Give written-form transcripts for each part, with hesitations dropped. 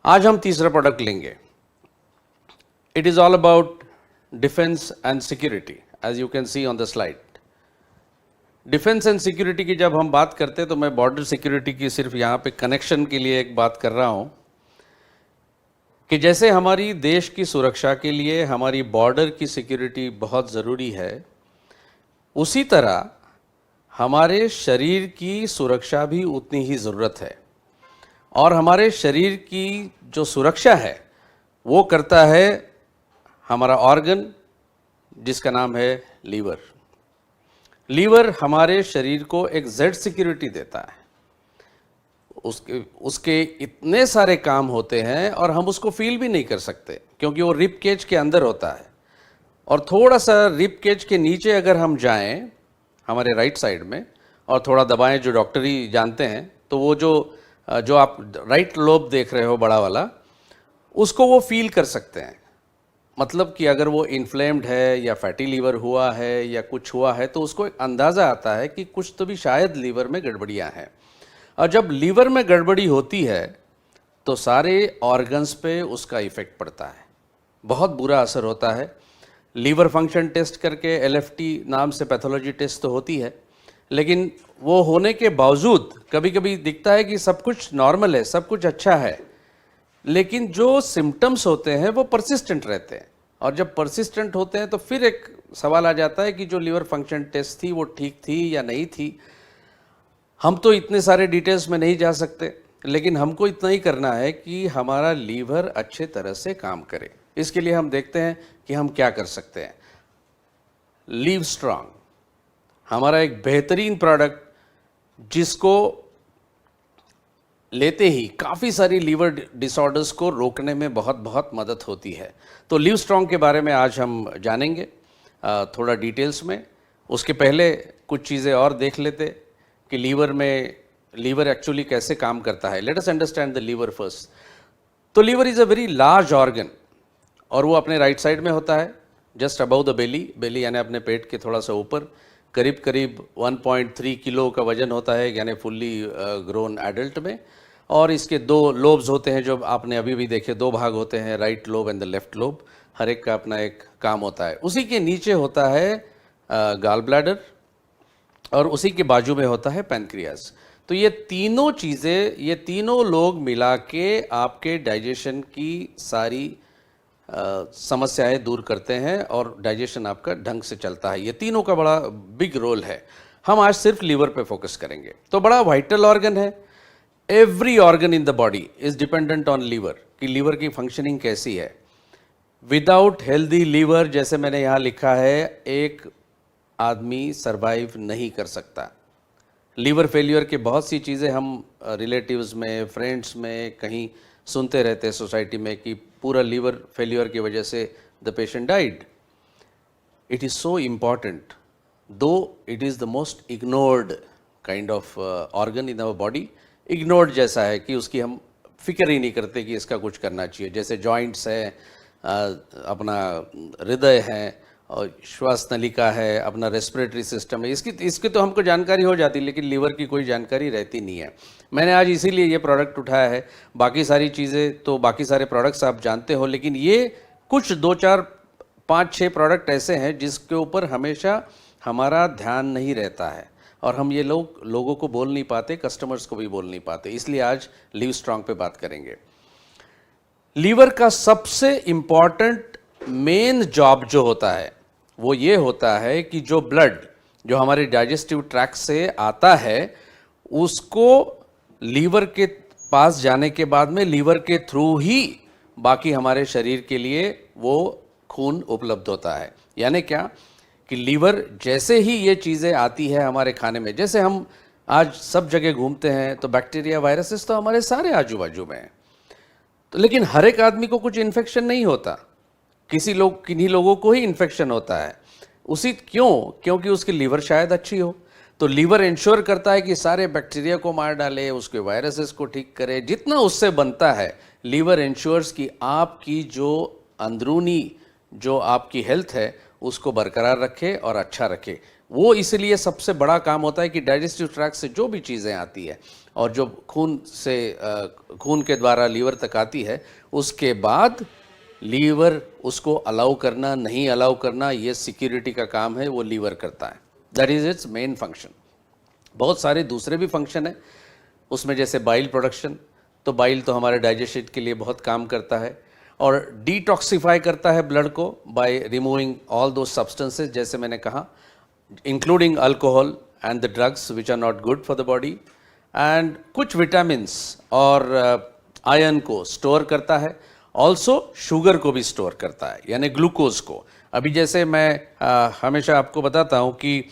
आज हम तीसरा प्रोडक्ट लेंगे. It is all about defence and security, as you can see on the slide. Defence and security की जब हम बात करते हैं तो मैं बॉर्डर सिक्योरिटी की सिर्फ यहाँ पे कनेक्शन के लिए एक बात कर रहा हूँ कि जैसे हमारी देश की सुरक्षा के लिए हमारी बॉर्डर की सिक्योरिटी बहुत ज़रूरी है, उसी तरह हमारे शरीर की सुरक्षा भी उतनी ही ज़रूरत है. और हमारे शरीर की जो सुरक्षा है वो करता है हमारा ऑर्गन जिसका नाम है लीवर. लीवर हमारे शरीर को एक जेड सिक्योरिटी देता है. उसके इतने सारे काम होते हैं और हम उसको फील भी नहीं कर सकते क्योंकि वो रिब केज के अंदर होता है. और थोड़ा सा रिब केज के नीचे अगर हम जाएं हमारे राइट साइड में और थोड़ा दबाएं, जो डॉक्टरी जानते हैं, तो वो जो आप राइट लोब देख रहे हो बड़ा वाला, उसको वो फील कर सकते हैं. मतलब कि अगर वो इन्फ्लेम्ड है या फैटी लीवर हुआ है या कुछ हुआ है तो उसको एक अंदाज़ा आता है कि कुछ तो भी शायद लीवर में गड़बड़ियाँ हैं. और जब लीवर में गड़बड़ी होती है तो सारे ऑर्गन्स पे उसका इफ़ेक्ट पड़ता है, बहुत बुरा असर होता है. लीवर फंक्शन टेस्ट करके LFT नाम से पैथोलॉजी टेस्ट तो होती है, लेकिन वो होने के बावजूद कभी कभी दिखता है कि सब कुछ नॉर्मल है, सब कुछ अच्छा है, लेकिन जो सिम्टम्स होते हैं वो परसिस्टेंट रहते हैं. और जब परसिस्टेंट होते हैं तो फिर एक सवाल आ जाता है कि जो लीवर फंक्शन टेस्ट थी वो ठीक थी या नहीं थी. हम तो इतने सारे डिटेल्स में नहीं जा सकते, लेकिन हमको इतना ही करना है कि हमारा लीवर अच्छे तरह से काम करे. इसके लिए हम देखते हैं कि हम क्या कर सकते हैं. लिव स्ट्रांग हमारा एक बेहतरीन प्रोडक्ट जिसको लेते ही काफ़ी सारी लीवर डिसऑर्डर्स को रोकने में बहुत बहुत मदद होती है. तो लिव स्ट्रांग के बारे में आज हम जानेंगे थोड़ा डिटेल्स में. उसके पहले कुछ चीज़ें और देख लेते कि लीवर एक्चुअली कैसे काम करता है. Let us understand the liver first. तो liver is a very large organ और वो अपने राइट साइड में होता है, जस्ट अबव द बेली यानी अपने पेट के थोड़ा सा ऊपर. करीब 1.3 किलो का वजन होता है, यानी फुल्ली ग्रोन एडल्ट में. और इसके 2 लोब्स होते हैं जो आपने अभी भी देखे, 2 भाग होते हैं, right lobe and the left lobe. हर एक का अपना एक काम होता है. उसी के नीचे होता है गॉल ब्लैडर और उसी के बाजू में होता है पैनक्रियास. तो ये तीनों चीज़ें, ये तीनों लोग मिला के आपके डाइजेशन की सारी समस्याएं दूर करते हैं और डाइजेशन आपका ढंग से चलता है. ये तीनों का बड़ा बिग रोल है. हम आज सिर्फ लीवर पे फोकस करेंगे. तो बड़ा वाइटल ऑर्गन है. Every organ in the body is dependent on liver, कि लीवर की फंक्शनिंग कैसी है. विदाउट हेल्दी लीवर, जैसे मैंने यहाँ लिखा है, एक आदमी सरवाइव नहीं कर सकता. लीवर फेलियर की बहुत सी चीज़ें हम रिलेटिव्स में, फ्रेंड्स में कहीं सुनते रहते हैं सोसाइटी में कि पूरा लीवर फेलियर की वजह से the patient died. It is so important, though it is the most ignored kind of organ in our body. Ignored जैसा है कि उसकी हम फिक्र ही नहीं करते कि इसका कुछ करना चाहिए. जैसे जॉइंट्स है, अपना हृदय है और श्वास नलिका है, अपना रेस्पिरेटरी सिस्टम है, इसकी तो हमको जानकारी हो जाती, लेकिन लीवर की कोई जानकारी रहती नहीं है. मैंने आज इसीलिए ये प्रोडक्ट उठाया है. बाकी सारी चीज़ें तो, बाकी सारे प्रोडक्ट्स आप जानते हो, लेकिन ये कुछ 2, 4, 5, 6 प्रोडक्ट ऐसे हैं जिसके ऊपर हमेशा हमारा ध्यान नहीं रहता है और हम ये लोगों को बोल नहीं पाते, कस्टमर्स को भी बोल नहीं पाते. इसलिए आज लिव स्ट्रांग पे बात करेंगे. लीवर का सबसे इम्पॉर्टेंट मेन जॉब जो होता है वो ये होता है कि जो ब्लड जो हमारे डाइजेस्टिव ट्रैक्ट से आता है उसको लीवर के पास जाने के बाद में लीवर के थ्रू ही बाकी हमारे शरीर के लिए वो खून उपलब्ध होता है. यानी क्या कि लीवर जैसे ही ये चीज़ें आती है हमारे खाने में, जैसे हम आज सब जगह घूमते हैं तो बैक्टीरिया, वायरसेस तो हमारे सारे आजू बाजू में हैं. तो लेकिन हर एक आदमी को कुछ इन्फेक्शन नहीं होता, किन्हीं लोगों को ही इन्फेक्शन होता है. क्योंकि उसकी लीवर शायद अच्छी हो. तो लीवर इंश्योर करता है कि सारे बैक्टीरिया को मार डाले, उसके वायरसेस को ठीक करे, जितना उससे बनता है. लीवर इंश्योर्स कि आपकी जो अंदरूनी जो आपकी हेल्थ है उसको बरकरार रखे और अच्छा रखे. वो इसलिए सबसे बड़ा काम होता है कि डाइजेस्टिव ट्रैक्ट से जो भी चीज़ें आती है और जो खून के द्वारा लीवर तक आती है, उसके बाद लीवर उसको अलाउ करना नहीं अलाउ करना, ये सिक्योरिटी का काम है, वो लीवर करता है। That is it's main function. बहुत सारे दूसरे भी फंक्शन हैं उसमें, जैसे बाइल प्रोडक्शन। तो बाइल तो हमारे डाइजेशन के लिए बहुत काम करता है और डिटॉक्सिफाई करता है ब्लड को by removing all those substances, जैसे मैंने कहा, including alcohol and the drugs which are not good for the body. And कुछ विटामिन्स और आयरन को स्टोर करता है, ऑल्सो शुगर को भी स्टोर करता है, यानी ग्लूकोज को। अभी जैसे मैं हमेशा आपको बताता हूँ कि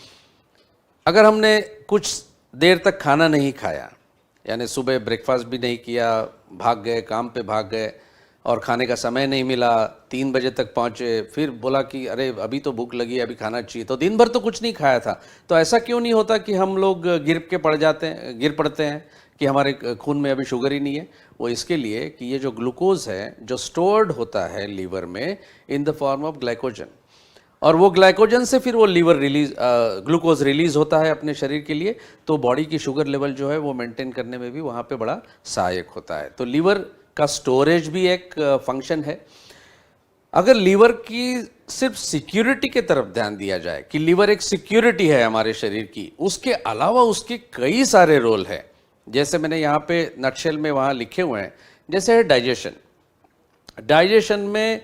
अगर हमने कुछ देर तक खाना नहीं खाया, यानी सुबह ब्रेकफास्ट भी नहीं किया, भाग गए, काम पे भाग गए और खाने का समय नहीं मिला, 3 बजे तक पहुँचे, फिर बोला कि अरे अभी तो भूख लगी, अभी खाना चाहिए, तो दिन भर तो कुछ नहीं खाया था। तो ऐसा क्यों नहीं होता कि हम लोग गिर पड़ते हैं कि हमारे खून में अभी शुगर ही नहीं है? वो इसके लिए कि ये जो ग्लूकोज है जो स्टोर्ड होता है लीवर में in the form of glycogen, और वो ग्लाइकोजन से फिर वो ग्लूकोज रिलीज होता है अपने शरीर के लिए, तो बॉडी की शुगर लेवल जो है वो मेंटेन करने में भी वहाँ पे बड़ा सहायक होता है। तो लीवर का स्टोरेज भी एक फंक्शन है। अगर लीवर की सिर्फ सिक्योरिटी के तरफ ध्यान दिया जाए कि लीवर एक सिक्योरिटी है हमारे शरीर की, उसके अलावा उसके कई सारे रोल हैं, जैसे मैंने यहाँ पे नटशेल में वहाँ लिखे हुए हैं। जैसे है डाइजेशन में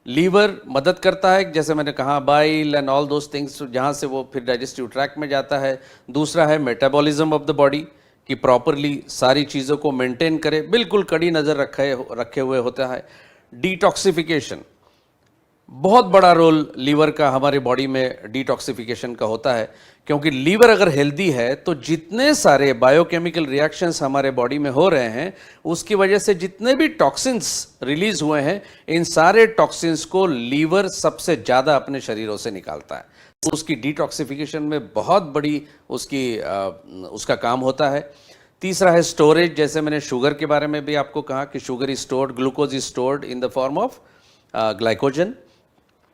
लीवर मदद करता है, जैसे मैंने कहा bile and all those things, जहाँ से वो फिर डाइजेस्टिव ट्रैक्ट में जाता है। दूसरा है मेटाबॉलिज्म ऑफ द बॉडी, कि प्रॉपरली सारी चीज़ों को मेंटेन करे, बिल्कुल कड़ी नज़र रखे हुए होता है। डिटॉक्सिफिकेशन, बहुत बड़ा रोल लीवर का हमारे बॉडी में डिटॉक्सिफिकेशन का होता है, क्योंकि लीवर अगर हेल्दी है तो जितने सारे बायोकेमिकल रिएक्शंस हमारे बॉडी में हो रहे हैं, उसकी वजह से जितने भी टॉक्सिन्स रिलीज हुए हैं, इन सारे टॉक्सिन्स को लीवर सबसे ज़्यादा अपने शरीरों से निकालता है। तो उसकी डिटॉक्सिफिकेशन में बहुत बड़ी उसका काम होता है। तीसरा है स्टोरेज, जैसे मैंने शुगर के बारे में भी आपको कहा कि sugar is stored, glucose is stored in the form of glycogen,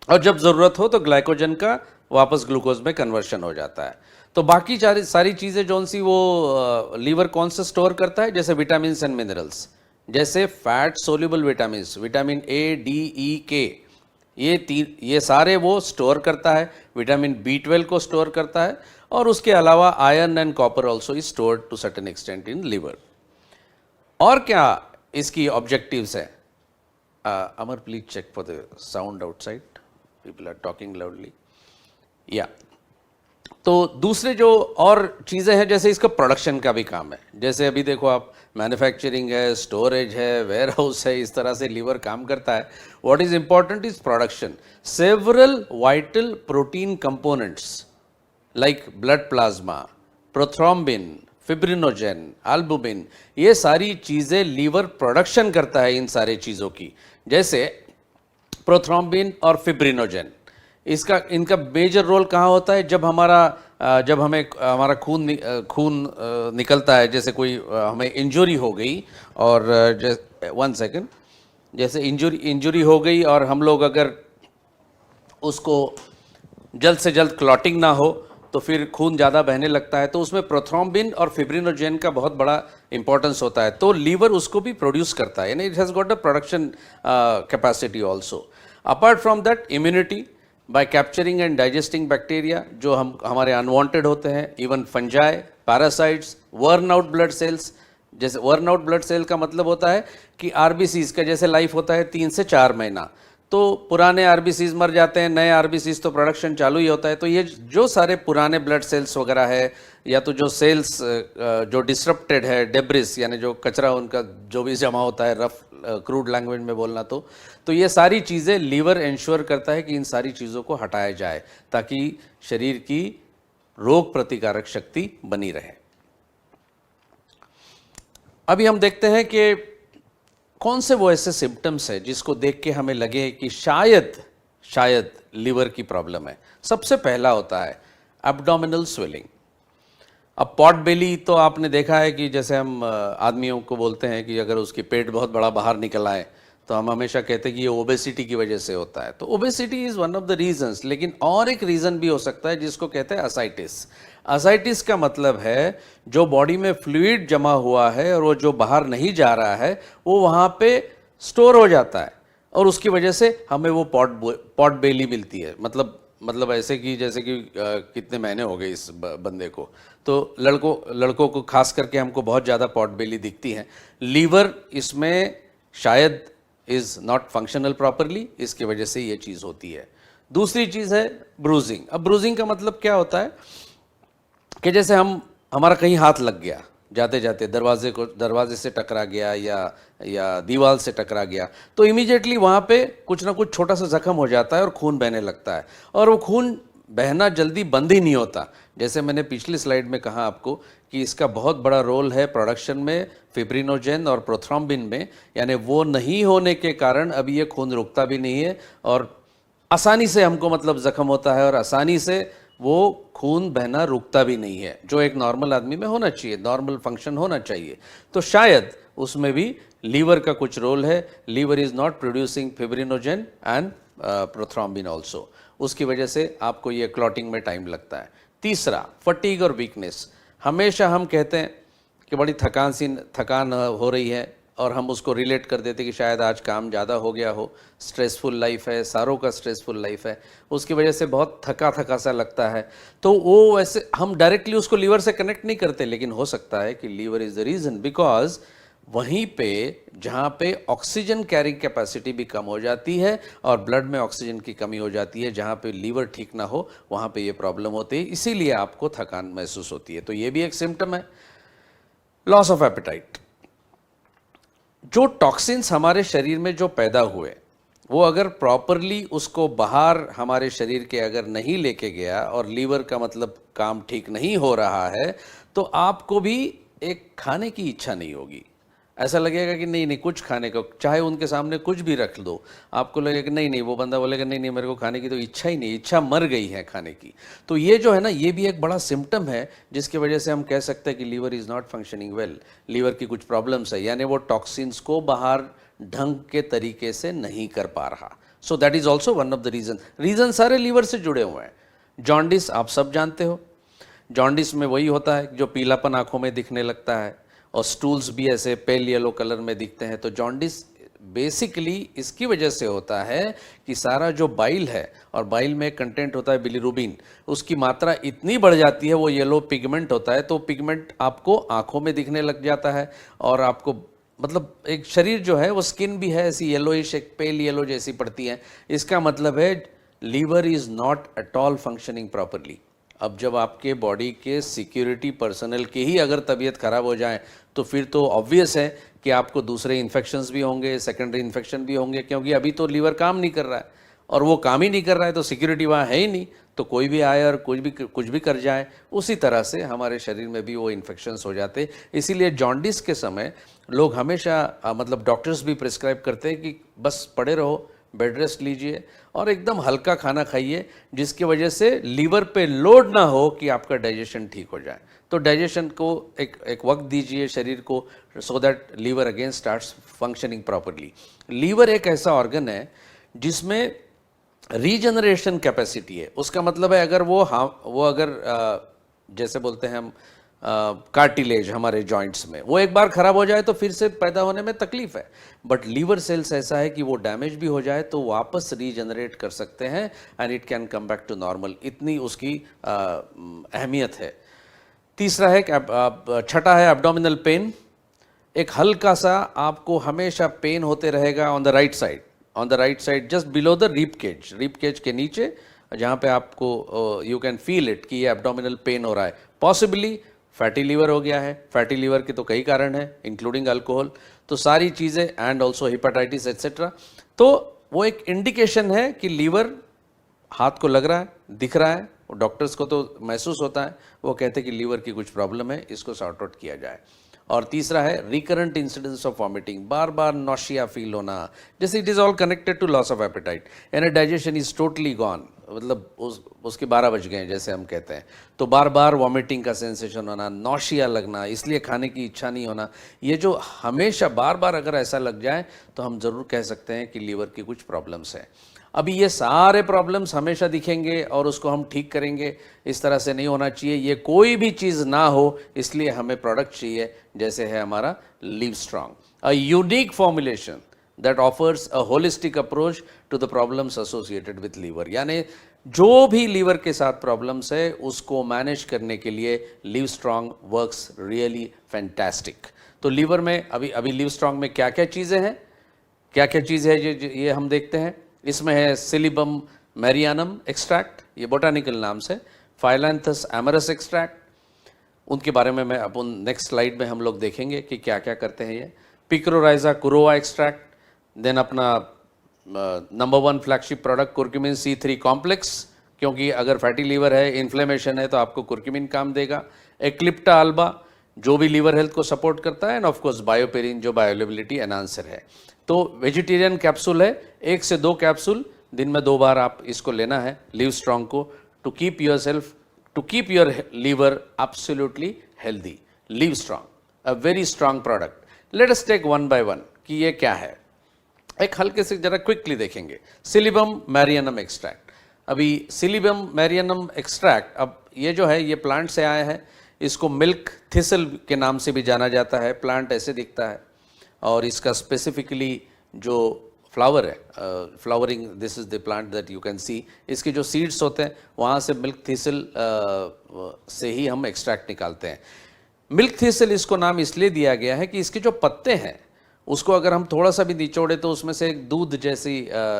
और जब ज़रूरत हो तो ग्लाइकोजन का वापस ग्लूकोज में कन्वर्शन हो जाता है। तो बाकी सारी चीज़ें जौन सी वो लीवर कौन से स्टोर करता है, जैसे विटामिन एंड मिनरल्स, जैसे fat soluble vitamin, vitamin A, D, E, K, ये सारे वो स्टोर करता है। विटामिन B12 को स्टोर करता है, और उसके अलावा iron and copper also is stored to certain extent in liver. और क्या इसकी ऑब्जेक्टिव्स है? Amar, please check for the sound outside, people are talking loudly. या तो दूसरे जो और चीज़ें हैं, जैसे इसका प्रोडक्शन का भी काम है। जैसे अभी देखो आप, मैन्युफैक्चरिंग है, स्टोरेज है, वेयर हाउस है, इस तरह से लीवर काम करता है। What is important is production. Several vital protein components like blood plasma, prothrombin, fibrinogen, albumin, ये सारी चीज़ें लीवर प्रोडक्शन करता है इन सारी चीज़ों की। जैसे प्रोथ्रोम्बिन और फिब्रिनोजेन, इनका मेजर रोल कहाँ होता है? जब हमारा खून निकलता है, जैसे कोई हमें इंजरी हो गई, और वन सेकेंड, जैसे इंजरी हो गई और हम लोग अगर उसको जल्द से जल्द क्लॉटिंग ना हो तो फिर खून ज़्यादा बहने लगता है, तो उसमें प्रोथ्रोम्बिन और फिब्रिनोजेन का बहुत बड़ा इंपॉर्टेंस होता है। तो लीवर उसको भी प्रोड्यूस करता है, यानी it has got a production capacity also. Apart from that, immunity bye capturing and digesting bacteria जो हमारे अनवांटेड होते हैं, even fungi, parasites, worn out blood cells. जैसे वर्न आउट ब्लड सेल का मतलब होता है कि आरबीसीज का जैसे लाइफ होता है 3 से 4 महीना, तो पुराने आरबीसीज मर जाते हैं, नए आरबीसीज तो प्रोडक्शन चालू ही होता है। तो ये जो सारे पुराने ब्लड सेल्स वगैरह है, या तो जो सेल्स जो डिसरप्टेड है, डेब्रिस, यानी जो कचरा उनका जो भी जमा होता है, रफ क्रूड लैंग्वेज में बोलना, तो ये सारी चीज़ें लीवर इंश्योर करता है कि इन सारी चीज़ों को हटाया जाए, ताकि शरीर की रोग प्रतिकारक शक्ति बनी रहे। अभी हम देखते हैं कि कौन से वो ऐसे सिम्टम्स है जिसको देख के हमें लगे कि शायद लीवर की प्रॉब्लम है। सबसे पहला होता है एब्डोमिनल स्वेलिंग। अब पॉट बेली तो आपने देखा है कि जैसे हम आदमियों को बोलते हैं कि अगर उसकी पेट बहुत बड़ा बाहर निकल आए तो हम हमेशा कहते हैं कि ये ओबेसिटी की वजह से होता है। तो obesity is one of the reasons, लेकिन और एक रीज़न भी हो सकता है जिसको कहते हैं असाइटिस। असाइटिस का मतलब है जो बॉडी में फ्लूइड जमा हुआ है और वो जो बाहर नहीं जा रहा है वो वहाँ पे स्टोर हो जाता है और उसकी वजह से हमें वो पॉट बेली मिलती है। मतलब ऐसे कि जैसे कि कितने महीने हो गए इस बंदे को, तो लड़कों को खास करके हमको बहुत ज़्यादा पॉट बेली दिखती है। लीवर इसमें शायद इज़ नॉट फंक्शनल प्रॉपरली, इसकी वजह से ये चीज़ होती है। दूसरी चीज़ है ब्रूजिंग। अब ब्रूजिंग का मतलब क्या होता है कि जैसे हमारा कहीं हाथ लग गया जाते जाते, दरवाजे से टकरा गया या दीवार से टकरा गया, तो इमीडिएटली वहाँ पे कुछ ना कुछ छोटा सा जख्म हो जाता है और खून बहने लगता है, और वो खून बहना जल्दी बंद ही नहीं होता। जैसे मैंने पिछली स्लाइड में कहा आपको कि इसका बहुत बड़ा रोल है प्रोडक्शन में फिब्रिनोजेन और प्रोथ्रोम्बिन में, यानी वो नहीं होने के कारण अभी ये खून रुकता भी नहीं है और आसानी से हमको मतलब जख्म होता है और आसानी से वो खून बहना रुकता भी नहीं है, जो एक नॉर्मल आदमी में होना चाहिए, नॉर्मल फंक्शन होना चाहिए। तो शायद उसमें भी लीवर का कुछ रोल है। Liver is not producing fibrinogen and prothrombin also, उसकी वजह से आपको ये क्लॉटिंग में टाइम लगता है। तीसरा, फटीग और वीकनेस। हमेशा हम कहते हैं कि बड़ी थकान हो रही है और हम उसको रिलेट कर देते कि शायद आज काम ज़्यादा हो गया हो, स्ट्रेसफुल लाइफ है, सारों का स्ट्रेसफुल लाइफ है, उसकी वजह से बहुत थका सा लगता है। तो वो वैसे हम डायरेक्टली उसको लीवर से कनेक्ट नहीं करते, लेकिन हो सकता है कि liver is the reason, because वहीं पे जहाँ पे ऑक्सीजन कैरिंग कैपेसिटी भी कम हो जाती है और ब्लड में ऑक्सीजन की कमी हो जाती है, जहाँ पे लीवर ठीक ना हो वहाँ पे ये प्रॉब्लम होती है, इसीलिए आपको थकान महसूस होती है। तो ये भी एक सिम्टम है। Loss of apatite. जो टॉक्सिन्स हमारे शरीर में जो पैदा हुए, वो अगर प्रॉपरली उसको बाहर हमारे शरीर के अगर नहीं लेके गया और लीवर का मतलब काम ठीक नहीं हो रहा है, तो आपको भी एक खाने की इच्छा नहीं होगी। ऐसा लगेगा कि नहीं कुछ खाने को, चाहे उनके सामने कुछ भी रख दो, आपको लगेगा कि नहीं वो बंदा बोलेगा नहीं मेरे को खाने की तो इच्छा ही नहीं, इच्छा मर गई है खाने की। तो ये जो है ना, ये भी एक बड़ा सिम्टम है जिसकी वजह से हम कह सकते हैं कि liver is not functioning well, liver की कुछ प्रॉब्लम्स है, यानी वो टॉक्सिन्स को बाहर ढंग के तरीके से नहीं कर पा रहा। So that is also one of the reason सारे लीवर से जुड़े हुए हैं। जॉन्डिस आप सब जानते हो, जॉन्डिस में वही होता है जो पीलापन आँखों में दिखने लगता है और स्टूल्स भी ऐसे पेल येलो कलर में दिखते हैं। तो जॉन्डिस बेसिकली इसकी वजह से होता है कि सारा जो बाइल है, और बाइल में कंटेंट होता है बिलीरुबिन, उसकी मात्रा इतनी बढ़ जाती है, वो येलो पिगमेंट होता है, तो पिगमेंट आपको आँखों में दिखने लग जाता है और आपको मतलब एक शरीर जो है वो स्किन भी है ऐसी येलोइश, एक पेल येलो जैसी पड़ती है। इसका मतलब है liver is not at all functioning properly. अब जब आपके बॉडी के सिक्योरिटी पर्सनल की ही अगर तबीयत ख़राब हो जाए तो फिर तो ऑब्वियस है कि आपको दूसरे इन्फेक्शंस भी होंगे, सेकेंडरी इन्फेक्शन भी होंगे, क्योंकि अभी तो लीवर काम नहीं कर रहा है, और वो काम ही नहीं कर रहा है तो सिक्योरिटी वहाँ है ही नहीं, तो कोई भी आए और कुछ भी कर जाए, उसी तरह से हमारे शरीर में भी वो इन्फेक्शंस हो जाते। इसीलिए जॉन्डिस के समय लोग हमेशा मतलब डॉक्टर्स भी प्रिस्क्राइब करते हैं कि बस पड़े रहो, बेड रेस्ट लीजिए और एकदम हल्का खाना खाइए, जिसकी वजह से लीवर पे लोड ना हो कि आपका डाइजेशन ठीक हो जाए। तो डाइजेशन को एक वक्त दीजिए शरीर को, so that liver again starts functioning properly. Liver एक ऐसा ऑर्गन है जिसमें रीजनरेशन कैपेसिटी है। उसका मतलब है अगर वो अगर जैसे बोलते हैं हम कार्टिलेज हमारे जॉइंट्स में, वो एक बार खराब हो जाए तो फिर से पैदा होने में तकलीफ है, बट लीवर सेल्स ऐसा है कि वो डैमेज भी हो जाए तो वापस रीजनरेट कर सकते हैं and it can come back to normal. इतनी उसकी अहमियत है। तीसरा है, छठा है एब्डोमिनल पेन। एक हल्का सा आपको हमेशा पेन होते रहेगा on the right side just below the rib cage के नीचे, जहाँ पे आपको यू कैन फील इट कि ये एब्डोमिनल पेन हो रहा है। पॉसिबली फैटी लीवर हो गया है। फैटी लीवर के तो कई कारण हैं इंक्लूडिंग अल्कोहल, तो सारी चीज़ें एंड ऑल्सो हिपेटाइटिस एट्सेट्रा। तो वो एक इंडिकेशन है कि लीवर हाथ को लग रहा है, दिख रहा है, डॉक्टर्स को तो महसूस होता है, वो कहते हैं कि लीवर की कुछ प्रॉब्लम है, इसको सॉर्ट आउट किया जाए। और तीसरा है रिकरेंट इंसिडेंस ऑफ वॉमिटिंग, बार बार नॉशिया फील होना, जैसे it is all connected to loss of appetite, यानी डाइजेशन इज टोटली गॉन, मतलब उसके 12 बज गए जैसे हम कहते हैं, तो बार बार वॉमिटिंग का सेंसेशन होना, नौशिया लगना, इसलिए खाने की इच्छा नहीं होना, ये जो हमेशा बार बार अगर ऐसा लग जाए तो हम ज़रूर कह सकते हैं कि लीवर की कुछ प्रॉब्लम्स हैं। अभी ये सारे प्रॉब्लम्स हमेशा दिखेंगे और उसको हम ठीक करेंगे, इस तरह से नहीं होना चाहिए। ये कोई भी चीज़ ना हो, इसलिए हमें प्रोडक्ट चाहिए जैसे है हमारा live Strong, a unique formulation that offers a holistic approach to the problems associated with liver। यानी जो भी लीवर के साथ प्रॉब्लम्स है उसको मैनेज करने के लिए live strong works really fantastic. तो लीवर में अभी लिव स्ट्रॉन्ग में क्या क्या चीज़ें हैं, क्या क्या चीज़ है ये हम देखते हैं। इसमें है सिलिबम मैरियानम एक्सट्रैक्ट, ये बोटानिकल नाम से, फाइलैंथस एमरस एक्सट्रैक्ट, उनके बारे में मैं अपन नेक्स्ट स्लाइड में हम लोग देखेंगे कि क्या क्या करते हैं ये। पिक्रोराइजा कुरोवा एक्सट्रैक्ट, देन अपना नंबर 1 flagship product curcumin C3 complex, क्योंकि अगर फैटी लीवर है, इन्फ्लेमेशन है, तो आपको कुर्क्यूमिन काम देगा। एक्लिप्टा अल्बा जो भी लीवर हेल्थ को सपोर्ट करता है, एंड ऑफ कोर्स बायोपेरिन जो बायोअवेलेबिलिटी एनहांसर है। तो वेजिटेरियन कैप्सूल है, 1 से 2 कैप्सूल दिन में 2 बार आप इसको लेना है लिव स्ट्रॉन्ग को, to keep your liver absolutely healthy. Liv Strong a very strong product. Let us take one by one कि ये क्या है। एक हल्के से जरा क्विकली देखेंगे। सिलिबम मैरियनम एक्सट्रैक्ट, अभी सिलिबम मैरियनम एक्सट्रैक्ट, अब ये जो है ये प्लांट से आया है, इसको मिल्क थिसल के नाम से भी जाना जाता है। प्लांट ऐसे दिखता है और इसका स्पेसिफिकली जो फ्लावर है, flowering, this is the plant that you can सी, इसके जो सीड्स होते हैं वहाँ से मिल्क थिसल से ही हम एक्सट्रैक्ट निकालते हैं। मिल्क थिसल इसको नाम इसलिए दिया गया है कि इसके जो पत्ते हैं उसको अगर हम थोड़ा सा भी निचोड़े तो उसमें से एक दूध जैसी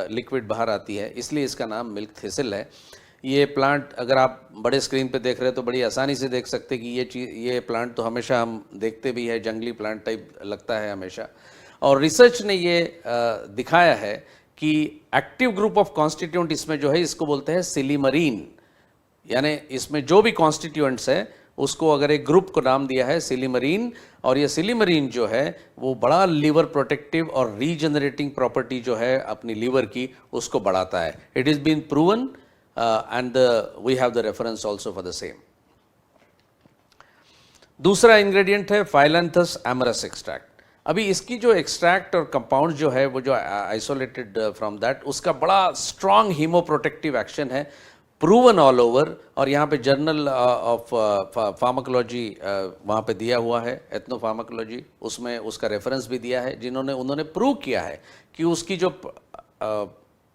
लिक्विड बाहर आती है, इसलिए इसका नाम मिल्क थिसल है। ये प्लांट अगर आप बड़े स्क्रीन पे देख रहे हैं तो बड़ी आसानी से देख सकते हैं कि ये प्लांट तो हमेशा हम देखते भी है, जंगली प्लांट टाइप लगता है हमेशा। और रिसर्च ने ये दिखाया है कि एक्टिव ग्रुप ऑफ कॉन्स्टिट्यूएंट इसमें जो है इसको बोलते हैं सिलीमरीन, यानी इसमें जो भी कॉन्स्टिट्यूएंट्स है उसको अगर एक ग्रुप को नाम दिया है सिलीमरीन, और ये सिलीमरीन जो है वो बड़ा लीवर प्रोटेक्टिव और रीजनरेटिंग प्रॉपर्टी जो है अपनी लीवर की उसको बढ़ाता है। It is been proven and we have the reference also for the same. दूसरा इंग्रेडिएंट है फाइलैंथस एमरस एक्सट्रैक्ट। अभी इसकी जो एक्सट्रैक्ट और कंपाउंड जो है वो जो आइसोलेटेड फ्रॉम दैट, उसका बड़ा स्ट्रॉन्ग हीमोप्रोटेक्टिव एक्शन है, प्रूवन ऑल ओवर। और यहाँ पे जर्नल ऑफ फार्माकोलॉजी वहाँ पे दिया हुआ है, एथनोफार्माकोलॉजी, उसमें उसका रेफरेंस भी दिया है, उन्होंने प्रूव किया है कि उसकी जो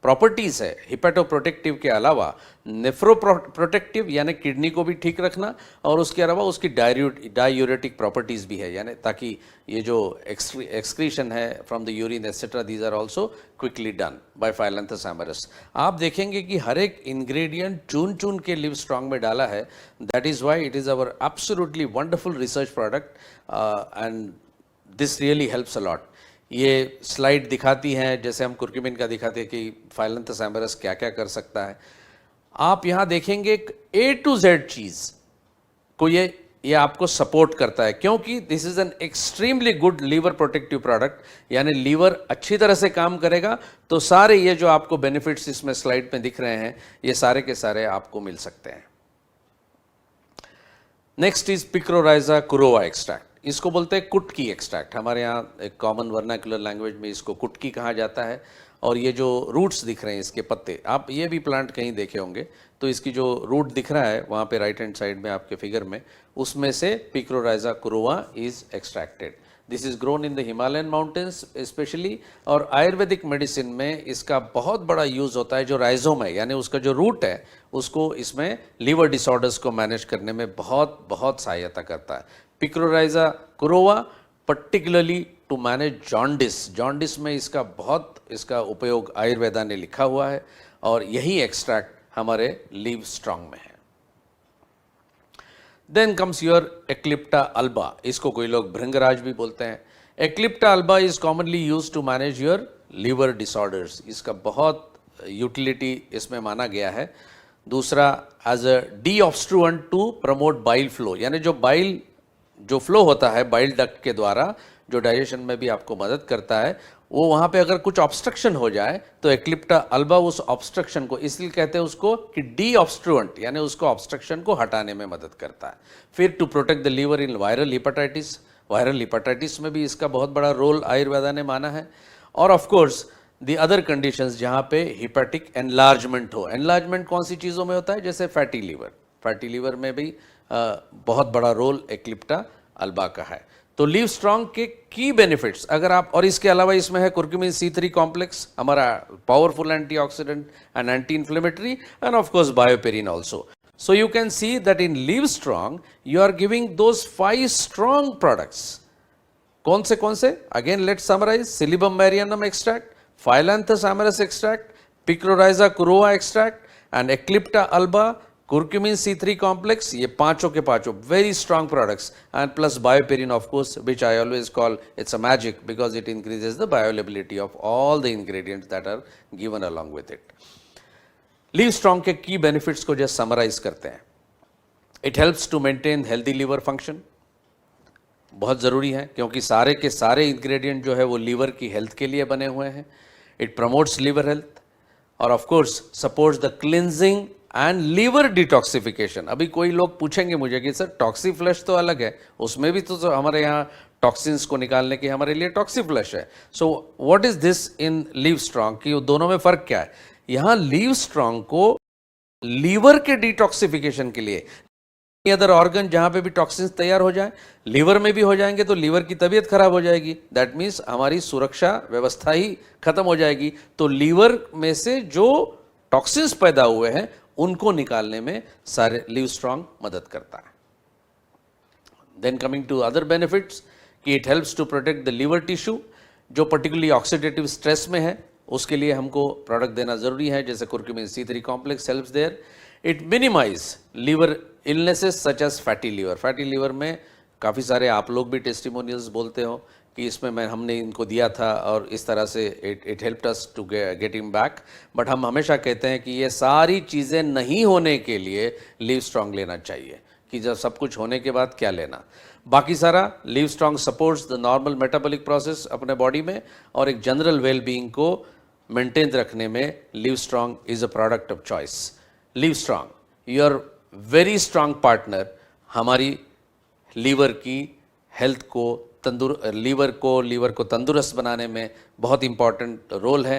प्रॉपर्टीज़ है हिपेटोप्रोटेक्टिव के अलावा नेफ्रोप्रोटेक्टिव यानी किडनी को भी ठीक रखना, और उसके अलावा उसकी डायूरेटिक प्रॉपर्टीज़ भी है, यानी ताकि ये जो एक्सक्रीशन है from the urine etcetera, these are also quickly done by phyllanthus amarus. आप देखेंगे कि हर एक इंग्रेडिएंट चुन चुन के लिव स्ट्रॉन्ग में डाला है। That is why it is our absolutely wonderful research product and this really helps a lot. ये स्लाइड दिखाती हैं, जैसे हम कुर्क्यूमिन का दिखाते हैं कि फाइलैंथस एमरस क्या क्या कर सकता है। आप यहाँ देखेंगे A to Z चीज़ को ये आपको सपोर्ट करता है, क्योंकि this is an extremely good liver protective product, यानी लीवर अच्छी तरह से काम करेगा तो सारे ये जो आपको बेनिफिट्स इसमें स्लाइड में दिख रहे हैं ये सारे के सारे आपको मिल सकते हैं। नेक्स्ट इज पिक्रोराइजा कुरोवा एक्सट्रैक्ट, इसको बोलते हैं कुटकी एक्सट्रैक्ट। हमारे यहाँ एक कॉमन वर्नाकुलर लैंग्वेज में इसको कुटकी कहा जाता है। और ये जो रूट्स दिख रहे हैं इसके पत्ते, आप ये भी प्लांट कहीं देखे होंगे, तो इसकी जो रूट दिख रहा है वहाँ पे राइट हैंड साइड में आपके फिगर में, उसमें से picrorhiza kurroa is extracted. This is grown in the Himalayan mountains specially, और आयुर्वेदिक मेडिसिन में इसका बहुत बड़ा यूज़ होता है। जो राइजोम है यानी उसका जो रूट है उसको इसमें लीवर डिसऑर्डर्स को मैनेज करने में बहुत बहुत सहायता करता है। पिक्रोराइजा कुरोवा पर्टिकुलरली टू मैनेज जॉन्डिस में इसका उपयोग आयुर्वेदा ने लिखा हुआ है, और यही एक्सट्रैक्ट हमारे लिव स्ट्रॉन्ग में है। Then comes your eclipta alba, इसको कोई लोग भृंगराज भी बोलते हैं। Eclipta alba is commonly use to manage your liver disorders, इसका बहुत यूटिलिटी इसमें माना गया है। दूसरा, as a deobstruent to promote bile flow, यानी जो फ्लो होता है बाइल डक्ट के द्वारा, जो डाइजेशन में भी आपको मदद करता है, वो वहाँ पे अगर कुछ ऑब्स्ट्रक्शन हो जाए तो एक्लिप्टा अल्बा उस ऑब्स्ट्रक्शन को, इसलिए कहते हैं उसको कि डी ऑब्स्ट्रुएंट, यानी उसको ऑब्स्ट्रक्शन को हटाने में मदद करता है। फिर to protect the liver in viral hepatitis, viral hepatitis में भी इसका बहुत बड़ा रोल आयुर्वेदा ने माना है। और of course the other conditions जहाँ पे हिपेटिक एनलार्जमेंट हो। एनलार्जमेंट कौन सी चीज़ों में होता है? जैसे फैटी लीवर, फैटी लीवर में भी बहुत बड़ा रोल एक्लिप्टा अल्बा का है। तो लिव स्ट्रॉन्ग के की बेनिफिट्स अगर आप, और इसके अलावा इसमें है कुर्कुमिन C3 कॉम्प्लेक्स, हमारा powerful antioxidant and anti inflammatory, and of course bioperine also. So you can see that in Live Strong, you are giving those 5 strong products. कौन से? Again, let's summarize. Silybum marianum extract, Phyllanthus amarus extract, Picrorhiza curoa extract, and Eclipta alba, curcumin C3 complex. ये पांचों के पांचों very strong products, and plus bioperin, of course, which I always call it's a magic because it increases the bioavailability of all the ingredients that are given along with it. Liv Strong के की benefits को just summarise करते हैं. It helps to maintain healthy liver function, बहुत ज़रूरी है क्योंकि सारे के सारे इंग्रेडिएंट जो है वो लीवर की हेल्थ के लिए बने हुए हैं. इट प्रमोट्स लीवर हेल्थ और of course supports the cleansing and liver detoxification. अभी कोई लोग पूछेंगे मुझे कि सर टॉक्सी फ्लश तो अलग है, उसमें भी तो हमारे यहाँ टॉक्सिन्स को निकालने के हमारे लिए टॉक्सी फ्लश है. So what is this in live strong कि दोनों में फ़र्क क्या है? यहाँ लिव स्ट्रॉन्ग को लीवर के डिटॉक्सिफिकेशन के लिए, अदर ऑर्गन जहां पे भी टॉक्सिन्स तैयार हो जाए लीवर में भी हो जाएंगे तो लीवर की तबीयत खराब हो जाएगी. दैट मीन्स हमारी सुरक्षा व्यवस्था ही खत्म हो जाएगी. तो लीवर में से जो टॉक्सिन्स पैदा हुए हैं उनको निकालने में सारे लिव स्ट्रॉन्ग मदद करता है. Then coming to other benefits कि it helps to protect the liver tissue जो पर्टिकुलरली ऑक्सीडेटिव स्ट्रेस में है, उसके लिए हमको प्रोडक्ट देना ज़रूरी है. जैसे curcumin C3 complex helps there. It minimise liver illnesses such as fatty liver. Fatty liver में काफ़ी सारे आप लोग भी टेस्टिमोनियल्स बोलते हो कि इसमें हमने इनको दिया था और इस तरह से it helped us to get him back. But हम हमेशा कहते हैं कि ये सारी चीज़ें नहीं होने के लिए लिव स्ट्रॉन्ग लेना चाहिए, कि जब सब कुछ होने के बाद क्या लेना. बाकी सारा live strong supports the normal metabolic process अपने बॉडी में और एक जनरल वेल बीइंग को मेंटेन रखने में live strong is a product of choice. Live strong your very strong partner हमारी लीवर की हेल्थ को लीवर को तंदुरुस्त बनाने में बहुत इंपॉर्टेंट रोल है.